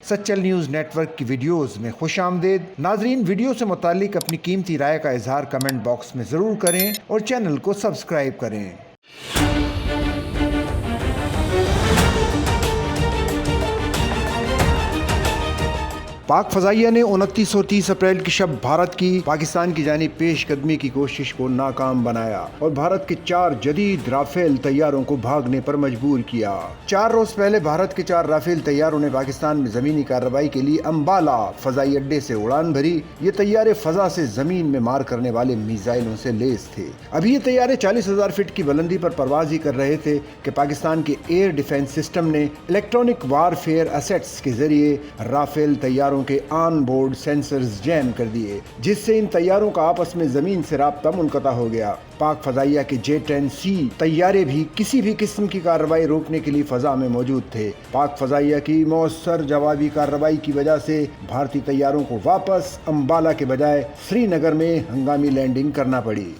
Sachal news net work کی videos میں خوش آمدید۔ ناظرین، ویڈیو سے متعلق اپنی قیمتی رائے کا اظہار کمنٹ باکس میں ضرور کریں اور چینل کو سبسکرائب کریں۔ پاک فضائیہ نے 29 اور 30 اپریل کی شب بھارت کی پاکستان کی جانب پیش قدمی کی کوشش کو ناکام بنایا اور بھارت کے 4 جدید رافیل طیاروں کو بھاگنے پر مجبور کیا۔ 4 روز پہلے بھارت کے 4 رافیل طیاروں نے پاکستان میں زمینی کارروائی کے لیے امبالہ فضائی اڈے سے اڑان بھری۔ یہ طیارے فضا سے زمین میں مار کرنے والے میزائلوں سے لیس تھے۔ ابھی یہ طیارے 40,000 فٹ کی بلندی پر پرواز ہی کر رہے تھے کہ پاکستان کے ایئر ڈیفنس سسٹم نے الیکٹرانک وار فیئر اسیٹس کے ذریعے رافیل طیاروں کے آن بورڈ سینسرز جیم کر دیے، جس سے ان طیاروں کا آپس میں زمین سے رابطہ منقطع ہو گیا۔ پاک فضائیہ کے J-10C طیارے بھی کسی بھی قسم کی کارروائی روکنے کے لیے فضا میں موجود تھے۔ پاک فضائیہ کی مؤثر جوابی کارروائی کی وجہ سے بھارتی طیاروں کو واپس امبالہ کے بجائے سری نگر میں ہنگامی لینڈنگ کرنا پڑی۔